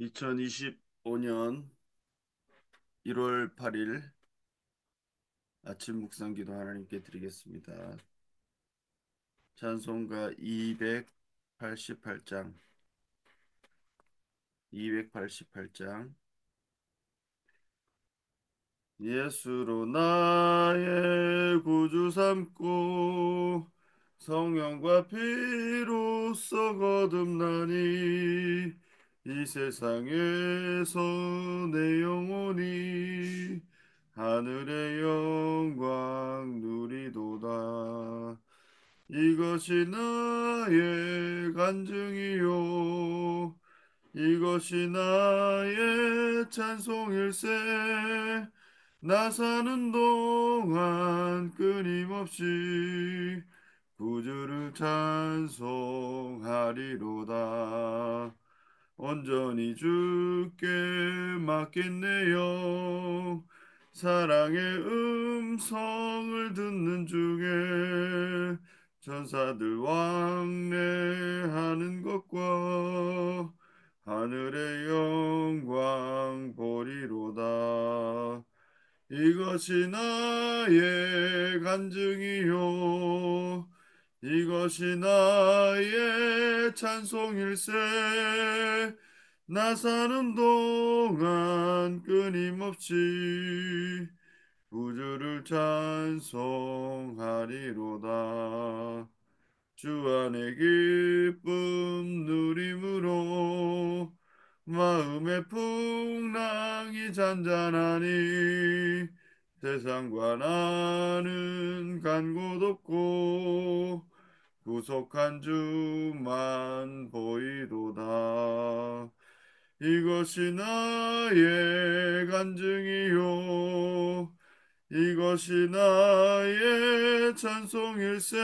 2025년 1월 8일 아침 묵상 기도 하나님께 드리겠습니다. 찬송가 288장 288장 예수로 나의 구주 삼고 성령과 피로써 거듭나니 이 세상에서 내 영혼이 하늘의 영광 누리도다. 이것이 나의 간증이요 이것이 나의 찬송일세. 나 사는 동안 끊임없이 구주를 찬송하리로다. 온전히 주께 맡겼네요. 사랑의 음성을 듣는 중에 천사들 왕래하는 것과 하늘의 영광 보리로다. 이것이 나의 간증이요 이것이 나의 찬송일세. 나 사는 동안 끊임없이 구주를 찬송하리로다. 주 안의 기쁨 누림으로 마음의 풍랑이 잔잔하니 세상과 나는 간 곳 없고 구속한 주만 보이도다. 이것이 나의 간증이요 이것이 나의 찬송일세.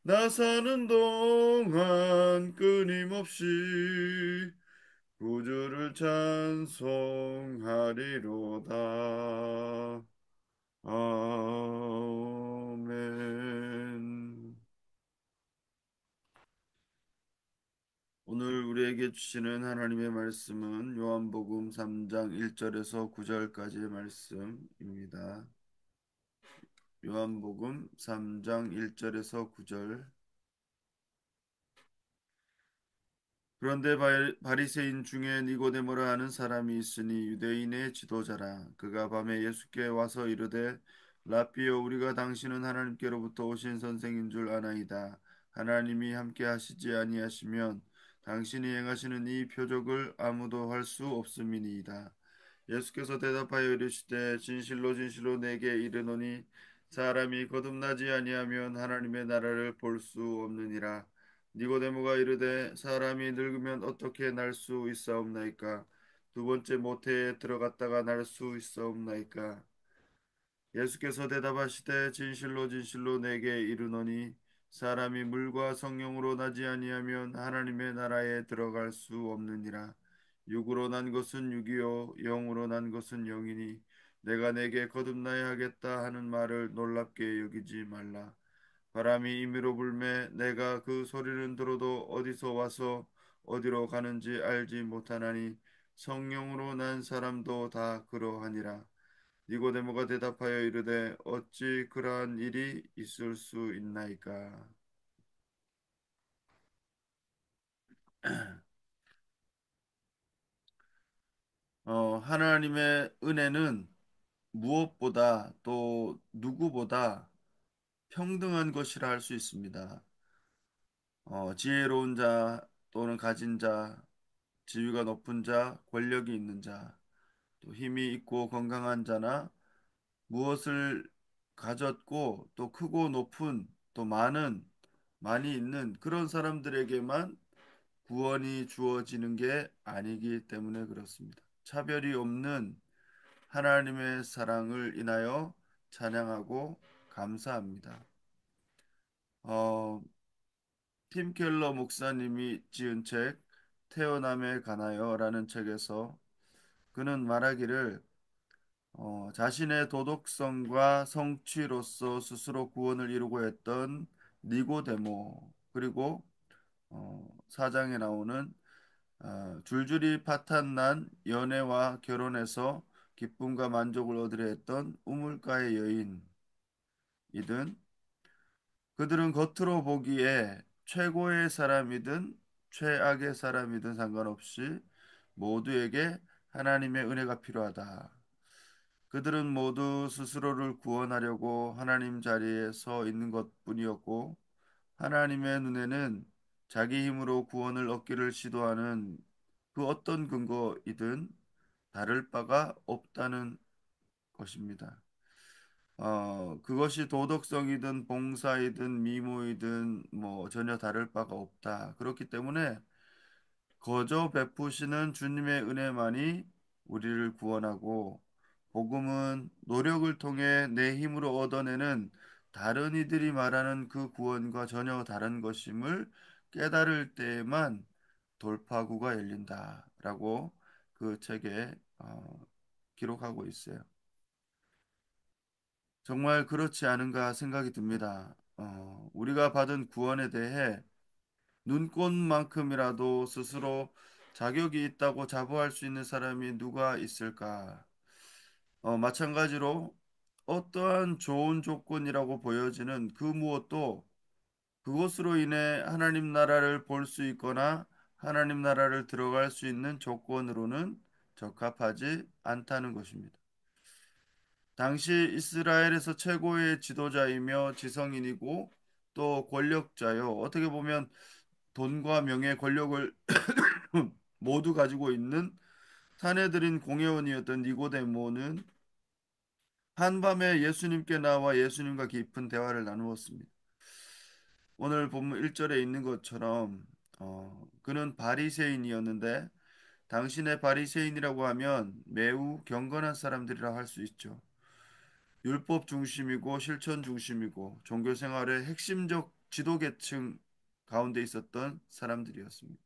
나 사는 동안 끊임없이 구주를 찬송하리로다. 아멘. 오늘 우리에게 주시는 하나님의 말씀은 요한복음 3장 1절에서 9절까지의 말씀입니다. 요한복음 3장 1절에서 9절. 그런데 바리새인 중에 니고데모라 하는 사람이 있으니 유대인의 지도자라. 그가 밤에 예수께 와서 이르되 라삐여, 우리가 당신은 하나님께로부터 오신 선생인 줄 아나이다. 하나님이 함께 하시지 아니하시면 당신이 행하시는 이 표적을 아무도 할 수 없음이니이다. 예수께서 대답하여 이르시되 진실로 진실로 내게 이르노니 사람이 거듭나지 아니하면 하나님의 나라를 볼 수 없느니라. 니고데모가 이르되 사람이 늙으면 어떻게 날 수 있사옵나이까? 두 번째 모태에 들어갔다가 날 수 있사옵나이까? 예수께서 대답하시되 진실로 진실로 내게 이르노니 사람이 물과 성령으로 나지 아니하면 하나님의 나라에 들어갈 수 없느니라. 육으로 난 것은 육이요 영으로 난 것은 영이니 내가 내게 거듭나야 하겠다 하는 말을 놀랍게 여기지 말라. 바람이 임의로 불매 내가 그 소리는 들어도 어디서 와서 어디로 가는지 알지 못하나니 성령으로 난 사람도 다 그러하니라. 니고데모가 대답하여 이르되 어찌 그러한 일이 있을 수 있나이까? 하나님의 은혜는 무엇보다 또 누구보다 평등한 것이라 할 수 있습니다. 지혜로운 자 또는 가진 자, 지위가 높은 자, 권력이 있는 자, 또 힘이 있고 건강한 자나 무엇을 가졌고 또 크고 높은 또 많이 있는 그런 사람들에게만 구원이 주어지는 게 아니기 때문에 그렇습니다. 차별이 없는 하나님의 사랑을 인하여 찬양하고 감사합니다. 어, 팀 켈러 목사님이 지은 책 태어남에 관하여라는 책에서 그는 말하기를 자신의 도덕성과 성취로서 스스로 구원을 이루고 했던 니고데모 그리고 사장에 나오는 줄줄이 파탄난 연애와 결혼해서 기쁨과 만족을 얻으려 했던 우물가의 여인이든 그들은 겉으로 보기에 최고의 사람이든 최악의 사람이든 상관없이 모두에게 하나님의 은혜가 필요하다. 그들은 모두 스스로를 구원하려고 하나님 자리에 서 있는 것뿐이었고 하나님의 눈에는 자기 힘으로 구원을 얻기를 시도하는 그 어떤 근거이든 다를 바가 없다는 것입니다. 그것이 도덕성이든 봉사이든 미모이든 뭐 전혀 다를 바가 없다. 그렇기 때문에 거저 베푸시는 주님의 은혜만이 우리를 구원하고 복음은 노력을 통해 내 힘으로 얻어내는 다른 이들이 말하는 그 구원과 전혀 다른 것임을 깨달을 때에만 돌파구가 열린다라고 그 책에 기록하고 있어요. 정말 그렇지 않은가 생각이 듭니다. 우리가 받은 구원에 대해 눈꽃만큼이라도 스스로 자격이 있다고 자부할 수 있는 사람이 누가 있을까? 마찬가지로 어떠한 좋은 조건이라고 보여지는 그 무엇도 그것으로 인해 하나님 나라를 볼 수 있거나 하나님 나라를 들어갈 수 있는 조건으로는 적합하지 않다는 것입니다. 당시 이스라엘에서 최고의 지도자이며 지성인이고 또 권력자요. 어떻게 보면 돈과 명예, 권력을 모두 가지고 있는 사내들인 공회원이었던 니고데모는 한밤에 예수님께 나와 예수님과 깊은 대화를 나누었습니다. 오늘 본문 1절에 있는 것처럼 그는 바리새인이었는데 당신의 바리새인이라고 하면 매우 경건한 사람들이라 할 수 있죠. 율법 중심이고 실천 중심이고 종교 생활의 핵심적 지도계층 가운데 있었던 사람들이었습니다.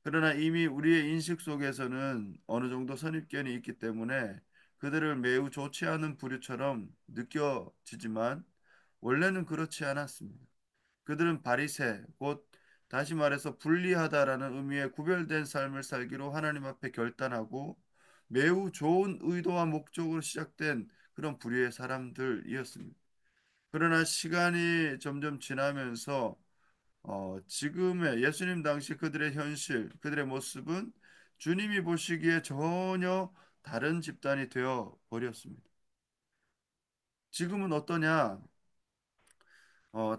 그러나 이미 우리의 인식 속에서는 어느 정도 선입견이 있기 때문에 그들을 매우 좋지 않은 부류처럼 느껴지지만 원래는 그렇지 않았습니다. 그들은 바리새, 곧 다시 말해서 불리하다라는 의미의 구별된 삶을 살기로 하나님 앞에 결단하고 매우 좋은 의도와 목적으로 시작된 그런 부류의 사람들이었습니다. 그러나 시간이 점점 지나면서 지금의 예수님 당시 그들의 현실, 그들의 모습은 주님이 보시기에 전혀 다른 집단이 되어 버렸습니다. 지금은 어떠냐?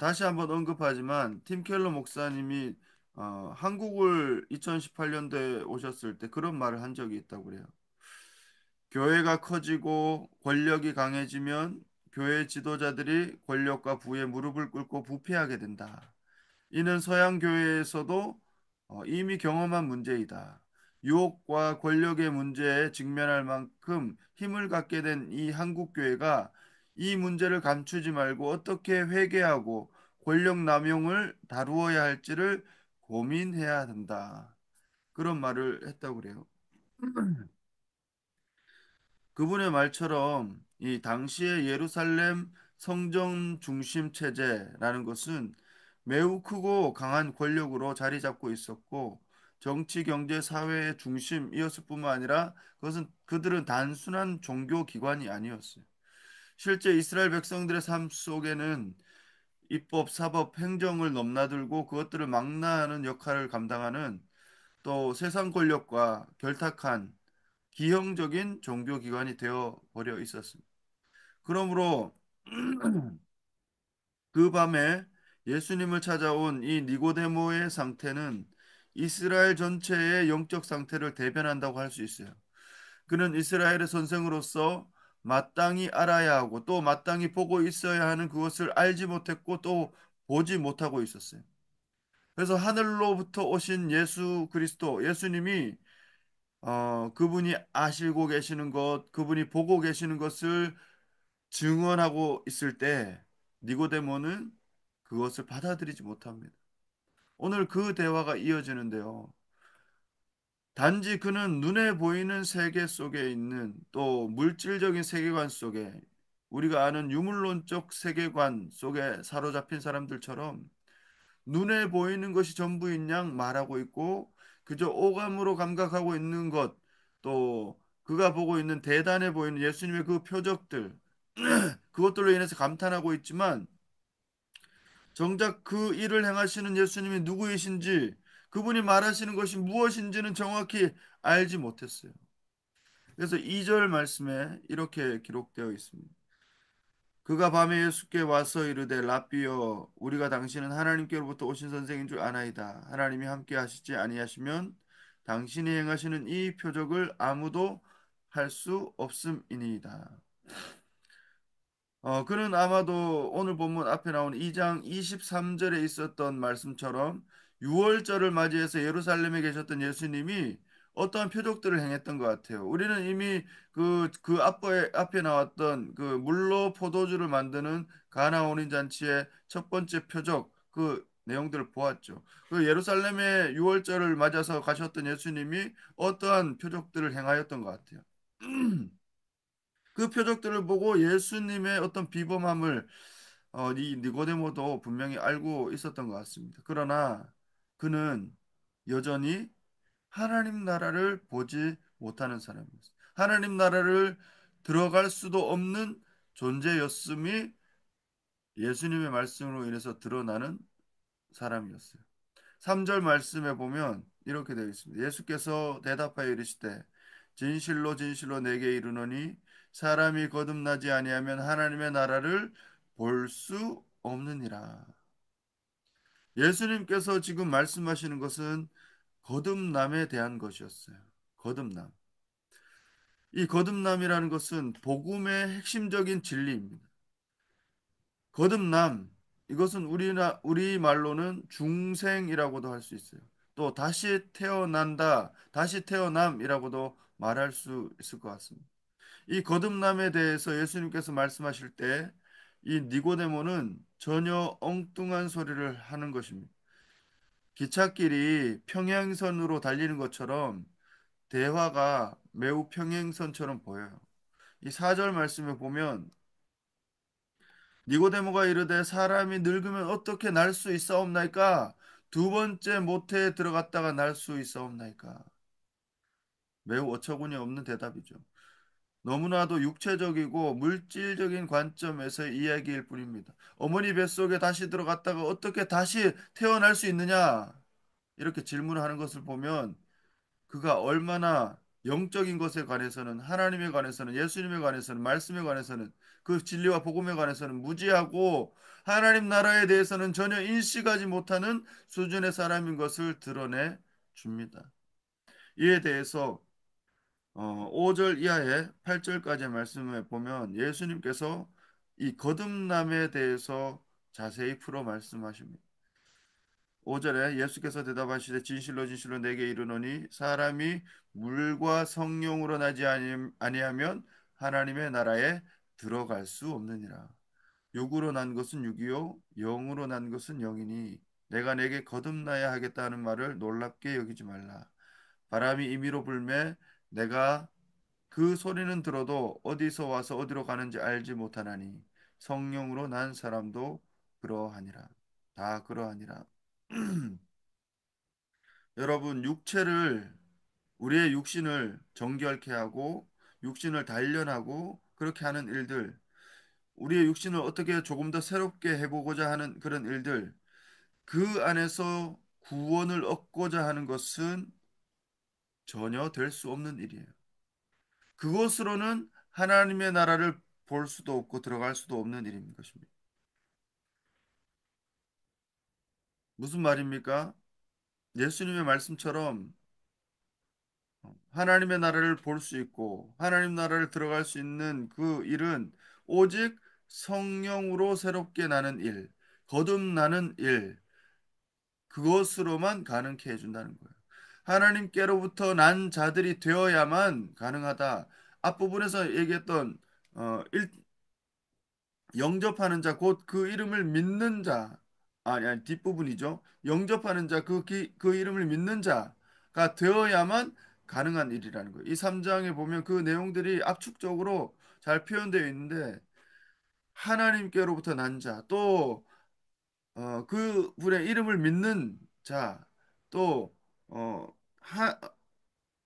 다시 한번 언급하지만 팀 켈러 목사님이 한국을 2018년도에 오셨을 때 그런 말을 한 적이 있다고 그래요. 교회가 커지고 권력이 강해지면 교회 지도자들이 권력과 부에 무릎을 꿇고 부패하게 된다. 이는 서양 교회에서도 이미 경험한 문제이다. 유혹과 권력의 문제에 직면할 만큼 힘을 갖게 된 이 한국 교회가 이 문제를 감추지 말고 어떻게 회개하고 권력 남용을 다루어야 할지를 고민해야 한다. 그런 말을 했다고 그래요. 그분의 말처럼 이 당시의 예루살렘 성전 중심 체제라는 것은 매우 크고 강한 권력으로 자리 잡고 있었고 정치, 경제, 사회의 중심이었을 뿐만 아니라 그것은 그들은 단순한 종교 기관이 아니었어요. 실제 이스라엘 백성들의 삶 속에는 입법, 사법, 행정을 넘나들고 그것들을 망라하는 역할을 감당하는 또 세상 권력과 결탁한 기형적인 종교 기관이 되어 버려 있었습니다. 그러므로 그 밤에 예수님을 찾아온 이 니고데모의 상태는 이스라엘 전체의 영적 상태를 대변한다고 할 수 있어요. 그는 이스라엘의 선생으로서 마땅히 알아야 하고 또 마땅히 보고 있어야 하는 그것을 알지 못했고 또 보지 못하고 있었어요. 그래서 하늘로부터 오신 예수 그리스도, 예수님이 그분이 아시고 계시는 것, 그분이 보고 계시는 것을 증언하고 있을 때 니고데모는 그것을 받아들이지 못합니다. 오늘 그 대화가 이어지는데요. 단지 그는 눈에 보이는 세계 속에 있는 또 물질적인 세계관 속에 우리가 아는 유물론적 세계관 속에 사로잡힌 사람들처럼 눈에 보이는 것이 전부인 양 말하고 있고 그저 오감으로 감각하고 있는 것, 또 그가 보고 있는 대단해 보이는 예수님의 그 표적들, 그것들로 인해서 감탄하고 있지만 정작 그 일을 행하시는 예수님이 누구이신지, 그분이 말하시는 것이 무엇인지는 정확히 알지 못했어요. 그래서 2절 말씀에 이렇게 기록되어 있습니다. 그가 밤에 예수께 와서 이르되 랍비여 우리가 당신은 하나님께로부터 오신 선생인 줄 아나이다. 하나님이 함께 하시지 아니하시면 당신이 행하시는 이 표적을 아무도 할 수 없음이니이다. 그는 아마도 오늘 본문 앞에 나온 2장 23절에 있었던 말씀처럼 6월절을 맞이해서 예루살렘에 계셨던 예수님이 어떠한 표적들을 행했던 것 같아요. 우리는 이미 앞에 나왔던 그 물로 포도주를 만드는 가나 온인 잔치의 첫 번째 표적 그 내용들을 보았죠. 그 예루살렘에 6월절을 맞아서 가셨던 예수님이 어떠한 표적들을 행하였던 것 같아요. 그 표적들을 보고 예수님의 어떤 비범함을 이 니고데모도 분명히 알고 있었던 것 같습니다. 그러나 그는 여전히 하나님 나라를 보지 못하는 사람이었어요. 하나님 나라를 들어갈 수도 없는 존재였음이 예수님의 말씀으로 인해서 드러나는 사람이었어요. 3절 말씀에 보면 이렇게 되어 있습니다. 예수께서 대답하여 이르시되 진실로 진실로 내게 이르노니 사람이 거듭나지 아니하면 하나님의 나라를 볼 수 없느니라. 예수님께서 지금 말씀하시는 것은 거듭남에 대한 것이었어요. 거듭남. 이 거듭남이라는 것은 복음의 핵심적인 진리입니다. 거듭남, 이것은 우리 말로는 중생이라고도 할 수 있어요. 또 다시 태어난다, 다시 태어남이라고도 말할 수 있을 것 같습니다. 이 거듭남에 대해서 예수님께서 말씀하실 때 이 니고데모는 전혀 엉뚱한 소리를 하는 것입니다. 기찻길이 평행선으로 달리는 것처럼 대화가 매우 평행선처럼 보여요. 이 4절 말씀에 보면 니고데모가 이르되 사람이 늙으면 어떻게 날 수 있사옵나이까? 두 번째 모태에 들어갔다가 날 수 있사옵나이까? 매우 어처구니 없는 대답이죠. 너무나도 육체적이고 물질적인 관점에서의 이야기일 뿐입니다. 어머니 뱃속에 다시 들어갔다가 어떻게 다시 태어날 수 있느냐? 이렇게 질문하는 것을 보면 그가 얼마나 영적인 것에 관해서는 하나님에 관해서는 예수님에 관해서는 말씀에 관해서는 그 진리와 복음에 관해서는 무지하고 하나님 나라에 대해서는 전혀 인식하지 못하는 수준의 사람인 것을 드러내 줍니다. 이에 대해서 5절 이하의 8절까지의 말씀을 보면 예수님께서 이 거듭남에 대해서 자세히 풀어 말씀하십니다. 5절에 예수께서 대답하시되 진실로 진실로 내게 이르노니 사람이 물과 성령으로 나지 아니하면 하나님의 나라에 들어갈 수 없느니라. 육으로 난 것은 육이요 영으로 난 것은 영이니 내가 내게 거듭나야 하겠다 하는 말을 놀랍게 여기지 말라. 바람이 임의로 불매 내가 그 소리는 들어도 어디서 와서 어디로 가는지 알지 못하나니 성령으로 난 사람도 그러하니라. 다 그러하니라. 여러분, 우리의 육신을 정결케 하고, 육신을 단련하고, 그렇게 하는 일들, 우리의 육신을 어떻게 조금 더 새롭게 해보고자 하는 그런 일들, 그 안에서 구원을 얻고자 하는 것은 전혀 될 수 없는 일이에요. 그것으로는 하나님의 나라를 볼 수도 없고 들어갈 수도 없는 일인 것입니다. 무슨 말입니까? 예수님의 말씀처럼 하나님의 나라를 볼 수 있고 하나님 나라를 들어갈 수 있는 그 일은 오직 성령으로 새롭게 나는 일, 거듭나는 일, 그것으로만 가능케 해준다는 거예요. 하나님께로부터 난 자들이 되어야만 가능하다. 앞부분에서 얘기했던 어, 일, 영접하는 자, 곧 그 이름을 믿는 자, 아니, 뒷부분이죠. 영접하는 자, 그 이름을 믿는 자가 되어야만 가능한 일이라는 거예요. 이 3장에 보면 그 내용들이 압축적으로 잘 표현되어 있는데, 하나님께로부터 난 자, 또, 그 분의 이름을 믿는 자, 또, 하,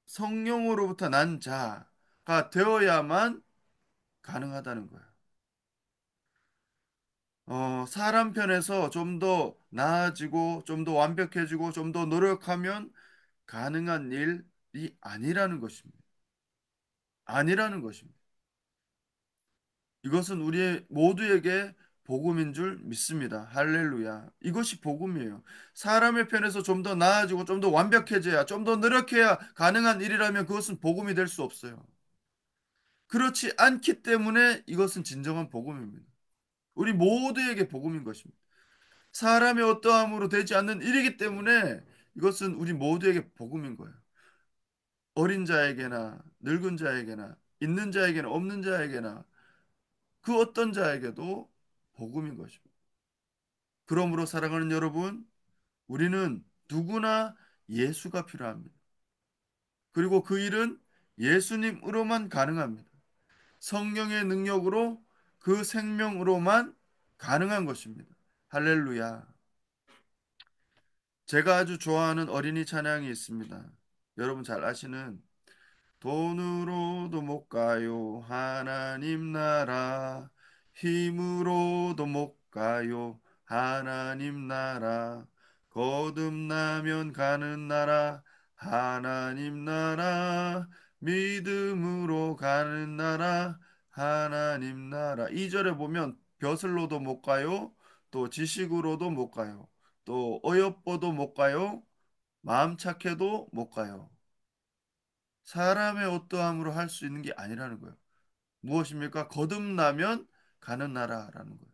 성령으로부터 난 자가 되어야만 가능하다는 거예요. 사람 편에서 좀 더 나아지고 좀 더 완벽해지고 좀 더 노력하면 가능한 일이 아니라는 것입니다. 아니라는 것입니다. 이것은 우리 모두에게 복음인 줄 믿습니다. 할렐루야. 이것이 복음이에요. 사람의 편에서 좀 더 나아지고 좀 더 완벽해져야, 좀 더 노력해야 가능한 일이라면 그것은 복음이 될 수 없어요. 그렇지 않기 때문에 이것은 진정한 복음입니다. 우리 모두에게 복음인 것입니다. 사람의 어떠함으로 되지 않는 일이기 때문에 이것은 우리 모두에게 복음인 거예요. 어린 자에게나 늙은 자에게나 있는 자에게나 없는 자에게나 그 어떤 자에게도 복음인 것입니다. 그러므로 사랑하는 여러분, 우리는 누구나 예수가 필요합니다. 그리고 그 일은 예수님으로만 가능합니다. 성령의 능력으로 그 생명으로만 가능한 것입니다. 할렐루야. 제가 아주 좋아하는 어린이 찬양이 있습니다. 여러분 잘 아시는 돈으로도 못 가요 하나님 나라 힘으로도 못 가요 하나님 나라 거듭나면 가는 나라 하나님 나라 믿음으로 가는 나라 하나님 나라 2절에 보면 벼슬로도 못 가요 또 지식으로도 못 가요 또 어여뻐도 못 가요 마음 착해도 못 가요 사람의 어떠함으로 할 수 있는 게 아니라는 거예요. 무엇입니까? 거듭나면 가는 나라라는 거예요.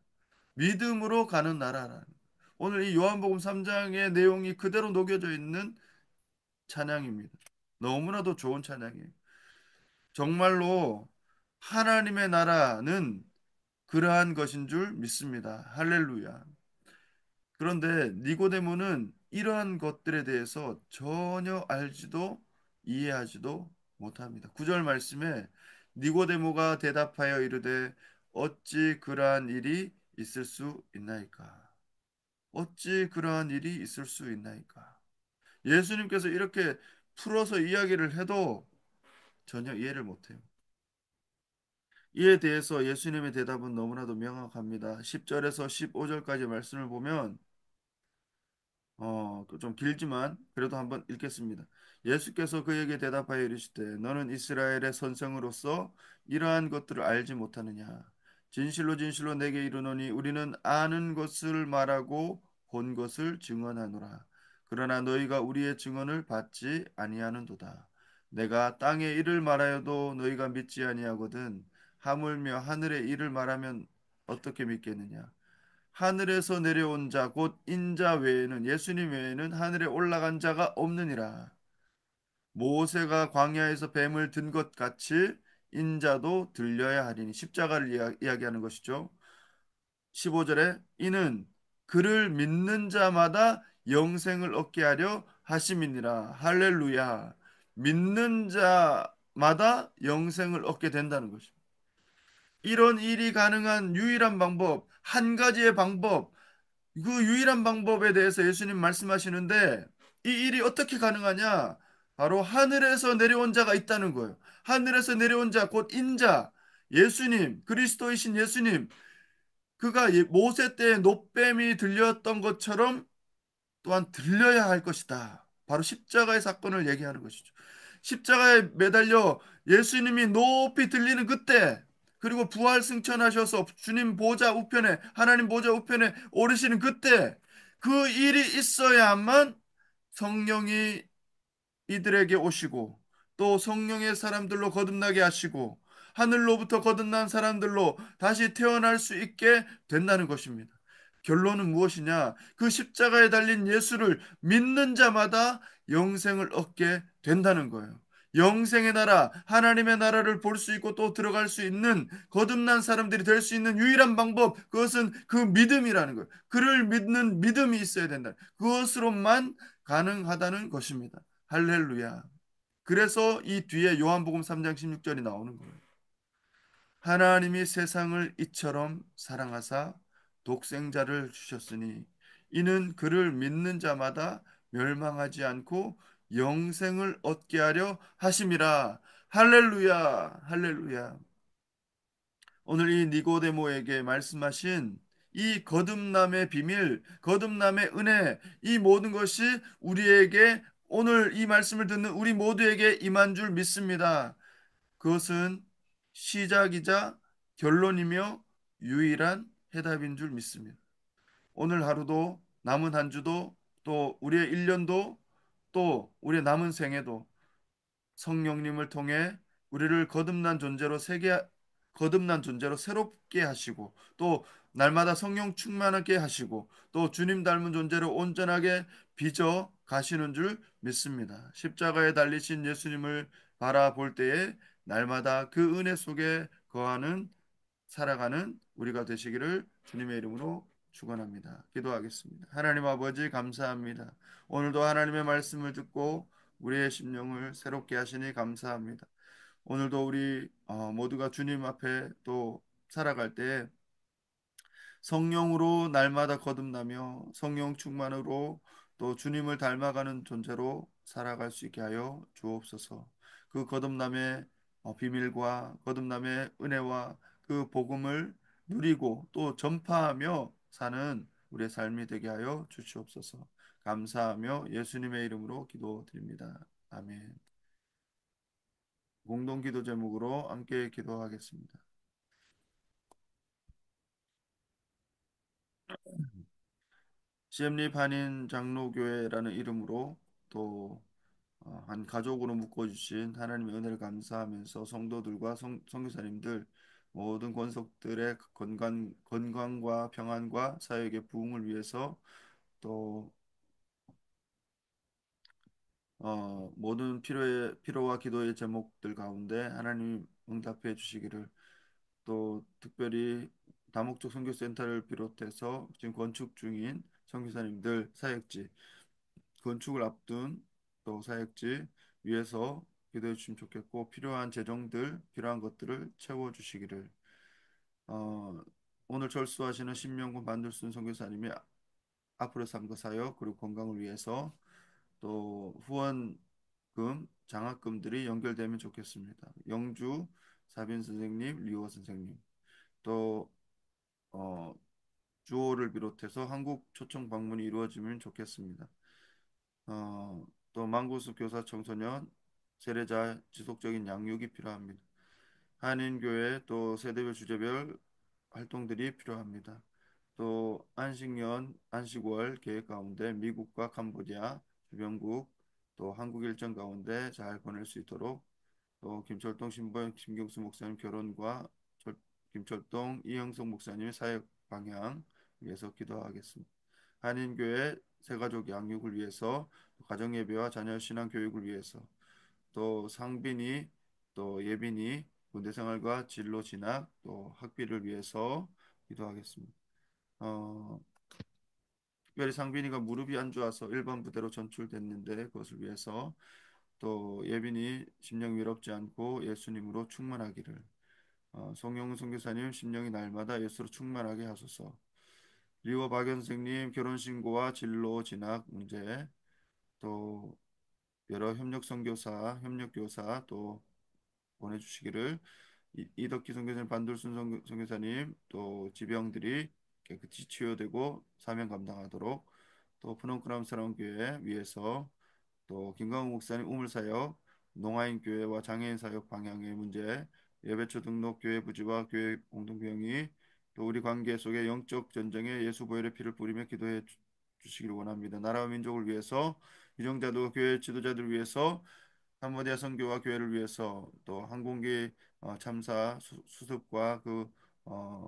믿음으로 가는 나라라는 거예요. 오늘 이 요한복음 3장의 내용이 그대로 녹여져 있는 찬양입니다. 너무나도 좋은 찬양이에요. 정말로 하나님의 나라는 그러한 것인 줄 믿습니다. 할렐루야. 그런데 니고데모는 이러한 것들에 대해서 전혀 알지도 이해하지도 못합니다. 9절 말씀에 니고데모가 대답하여 이르되 어찌 그러한 일이 있을 수 있나이까? 어찌 그러한 일이 있을 수 있나이까? 예수님께서 이렇게 풀어서 이야기를 해도 전혀 이해를 못해요. 이에 대해서 예수님의 대답은 너무나도 명확합니다. 10절에서 15절까지 말씀을 보면 또 좀 길지만 그래도 한번 읽겠습니다. 예수께서 그에게 대답하여 이르시되 너는 이스라엘의 선생으로서 이러한 것들을 알지 못하느냐 진실로 진실로 내게 이르노니 우리는 아는 것을 말하고 본 것을 증언하노라 그러나 너희가 우리의 증언을 받지 아니하는도다 내가 땅의 일을 말하여도 너희가 믿지 아니하거든 하물며 하늘의 일을 말하면 어떻게 믿겠느냐 하늘에서 내려온 자 곧 인자 외에는 예수님 외에는 하늘에 올라간 자가 없느니라. 모세가 광야에서 뱀을 든 것 같이 인자도 들려야 하리니 십자가를 이야기하는 것이죠. 15절에 이는 그를 믿는 자마다 영생을 얻게 하려 하심이니라. 할렐루야. 믿는 자마다 영생을 얻게 된다는 것입니다. 이런 일이 가능한 유일한 방법, 한 가지의 방법, 그 유일한 방법에 대해서 예수님 말씀하시는데 이 일이 어떻게 가능하냐? 바로 하늘에서 내려온 자가 있다는 거예요. 하늘에서 내려온 자, 곧 인자, 예수님, 그리스도이신 예수님, 그가 모세 때 노뱀이 들렸던 것처럼 또한 들려야 할 것이다. 바로 십자가의 사건을 얘기하는 것이죠. 십자가에 매달려 예수님이 높이 들리는 그때 그리고 부활 승천하셔서 주님 보좌 우편에 하나님 보좌 우편에 오르시는 그때 그 일이 있어야만 성령이 이들에게 오시고 또 성령의 사람들로 거듭나게 하시고 하늘로부터 거듭난 사람들로 다시 태어날 수 있게 된다는 것입니다. 결론은 무엇이냐? 그 십자가에 달린 예수를 믿는 자마다 영생을 얻게 된다는 거예요. 영생의 나라, 하나님의 나라를 볼 수 있고 또 들어갈 수 있는 거듭난 사람들이 될 수 있는 유일한 방법, 그것은 그 믿음이라는 거예요. 그를 믿는 믿음이 있어야 된다. 그것으로만 가능하다는 것입니다. 할렐루야. 그래서 이 뒤에 요한복음 3장 16절이 나오는 거예요. 하나님이 세상을 이처럼 사랑하사 독생자를 주셨으니 이는 그를 믿는 자마다 멸망하지 않고 영생을 얻게 하려 하심이라. 할렐루야, 할렐루야. 오늘 이 니고데모에게 말씀하신 이 거듭남의 비밀, 거듭남의 은혜, 이 모든 것이 우리에게 오늘 이 말씀을 듣는 우리 모두에게 임한 줄 믿습니다. 그것은 시작이자 결론이며 유일한 해답인 줄 믿습니다. 오늘 하루도 남은 한 주도 또 우리의 1년도 또 우리의 남은 생애도 성령님을 통해 우리를 거듭난 존재로 새롭게 하시고 또 날마다 성령 충만하게 하시고 또 주님 닮은 존재로 온전하게 빚어 가시는 줄 믿습니다. 십자가에 달리신 예수님을 바라볼 때에 날마다 그 은혜 속에 거하는 살아가는 우리가 되시기를 주님의 이름으로 축원합니다. 기도하겠습니다. 하나님 아버지 감사합니다. 오늘도 하나님의 말씀을 듣고 우리의 심령을 새롭게 하시니 감사합니다. 오늘도 우리 모두가 주님 앞에 또 살아갈 때 성령으로 날마다 거듭나며 성령 충만으로 또 주님을 닮아가는 존재로 살아갈 수 있게 하여 주옵소서. 그 거듭남의 비밀과 거듭남의 은혜와 그 복음을 누리고 또 전파하며 사는 우리의 삶이 되게 하여 주시옵소서. 감사하며 예수님의 이름으로 기도드립니다. 아멘. 공동 기도 제목으로 함께 기도하겠습니다. 시엠리 반인 장로교회라는 이름으로 또 한 가족으로 묶어주신 하나님의 은혜를 감사하면서 성도들과 선교사님들 모든 권속들의 건강과 평안과 사역의 부흥을 위해서 또 모든 필요와 기도의 제목들 가운데 하나님 응답해 주시기를 또 특별히 다목적 선교센터를 비롯해서 지금 건축 중인 선교사님들 사역지 건축을 앞둔 또 사역지 위해서 기도해 주시면 좋겠고 필요한 재정들 필요한 것들을 채워 주시기를 어, 오늘 철수하시는 신명군 반들순 선교사님이 앞으로 삼가 사역 그리고 건강을 위해서 또 후원금 장학금들이 연결되면 좋겠습니다. 영주 사빈 선생님, 리오 선생님 또 어, 주호를 비롯해서 한국 초청 방문이 이루어지면 좋겠습니다. 또 망구수 교사 청소년 세례자 지속적인 양육이 필요합니다. 한인교회 또 세대별 주제별 활동들이 필요합니다. 또 안식년 안식월 계획 가운데 미국과 캄보디아 주변국 또 한국 일정 가운데 잘 보낼 수 있도록 또 김철동 신부님 김경수 목사님 결혼과 김철동 이영석 목사님의 사역 방향 위해서 기도하겠습니다. 한인교회 새가족 양육을 위해서 가정예배와 자녀 신앙 교육을 위해서 또 상빈이 또 예빈이 군대생활과 진로 진학 또 학비를 위해서 기도하겠습니다. 어, 특별히 상빈이가 무릎이 안 좋아서 1번 부대로 전출됐는데 그것을 위해서 또 예빈이 심령 위롭지 않고 예수님으로 충만하기를 송영훈 선교사님 심령이 날마다 예수로 충만하게 하소서. 리오 박연 선생님 결혼 신고와 진로 진학 문제 또 여러 협력 선교사 협력 교사 또 보내주시기를 이덕기 선교사님 반돌순 선교사님 또 지병들이 깨끗이 치유되고 사명 감당하도록 또 푸놈크람 사랑교회 위해서 또 김광욱 목사님 우물사역 농아인 교회와 장애인 사역 방향의 문제 예배처 등록 교회 부지와 교회 공동병이 또 우리 관계 속에 영적 전쟁에 예수 보혈의 피를 뿌리며 기도해 주시기를 원합니다. 나라와 민족을 위해서 유정자도 교회 지도자들 위해서 캄보디아 선교와 교회를 위해서 또 항공기 참사 수습과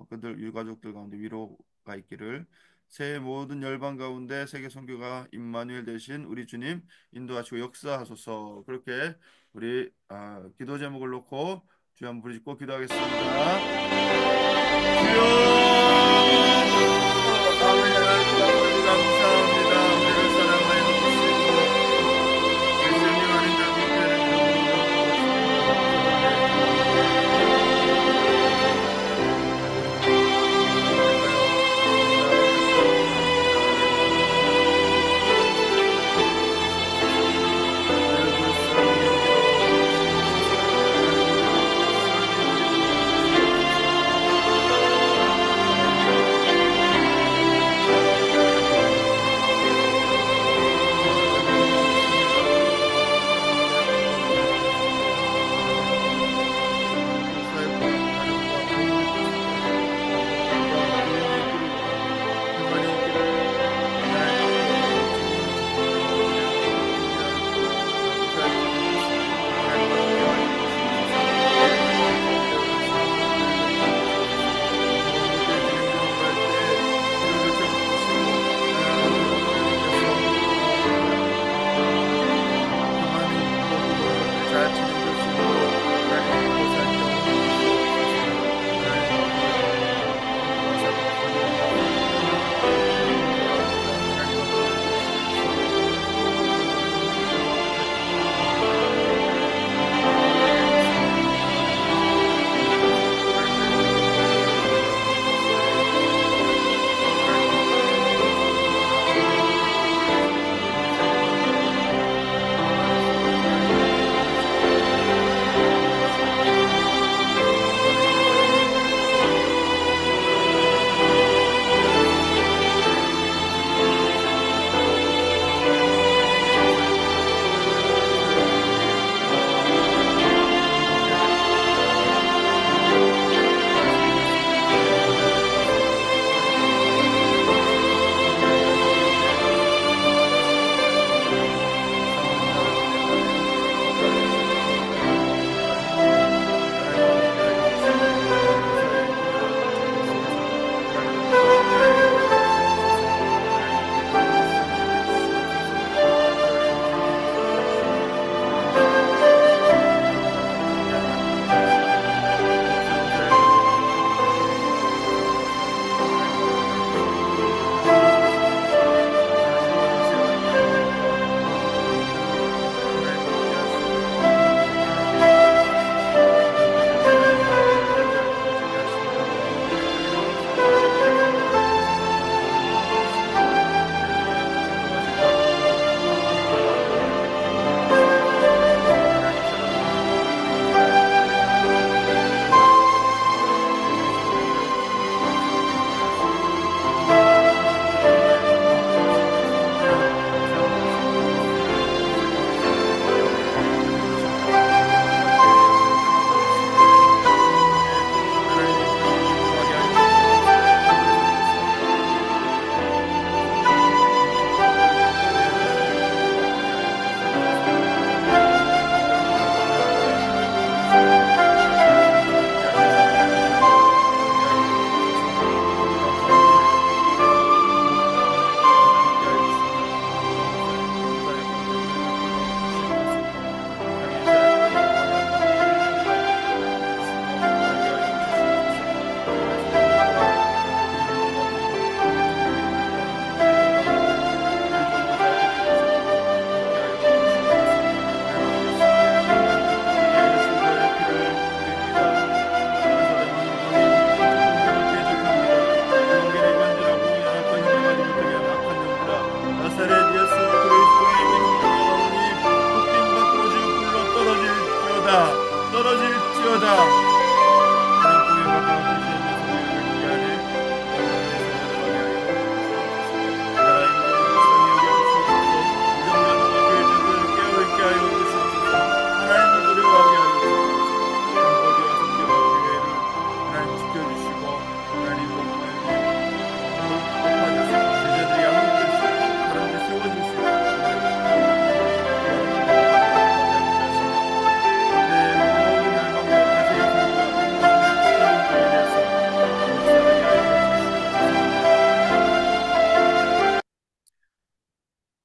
그들 유가족들 가운데 위로가 있기를 새해 모든 열방 가운데 세계 선교가 임마누엘 되신 우리 주님 인도하시고 역사하소서. 그렇게 우리 기도 제목을 놓고 주여 한번 부르짖고 기도하겠습니다. 주여 아버지 하나님 아버지 감사합니다. 우리를 사랑하여 주시고 예수님 아닌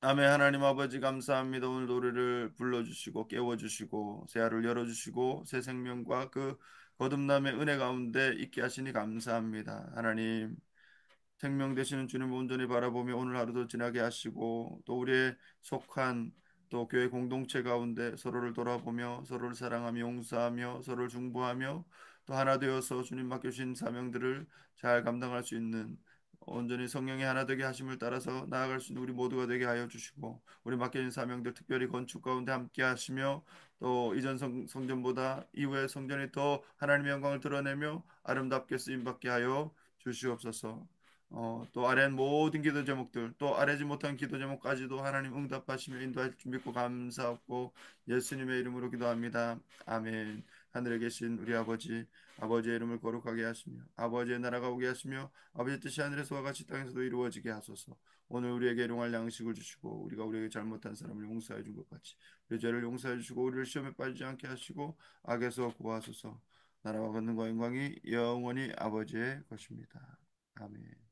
아멘. 하나님 아버지 감사합니다. 오늘 노래를 불러주시고 깨워주시고 새 하루를 열어주시고 새 생명과 그 거듭남의 은혜 가운데 있게 하시니 감사합니다. 하나님 생명 되시는 주님 온전히 바라보며 오늘 하루도 지나게 하시고 또 우리의 속한 또 교회 공동체 가운데 서로를 돌아보며 서로를 사랑하며 용서하며 서로를 중보하며 또 하나 되어서 주님 맡겨주신 사명들을 잘 감당할 수 있는 온전히 성령의 하나 되게 하심을 따라서 나아갈 수 있는 우리 모두가 되게 하여 주시고 우리 맡겨진 사명들 특별히 건축 가운데 함께 하시며 또 이전 성전보다 이후의 성전이 더 하나님의 영광을 드러내며 아름답게 쓰임 받게 하여 주시옵소서. 또 아래 모든 기도 제목들 또 아래지 못한 기도 제목까지도 하나님 응답하시며 인도할 줄 믿고 감사하고 예수님의 이름으로 기도합니다. 아멘. 하늘에 계신 우리 아버지 아버지의 이름을 거룩하게 하시며 아버지의 나라가 오게 하시며 아버지의 뜻이 하늘에서와 같이 땅에서도 이루어지게 하소서. 오늘 우리에게 일용할 양식을 주시고 우리가 우리에게 잘못한 사람을 용서해 준 것 같이 우리 죄를 용서해 주시고 우리를 시험에 빠지지 않게 하시고 악에서 구하소서. 나라와 권능과 영광이 영원히 아버지의 것입니다. 아멘.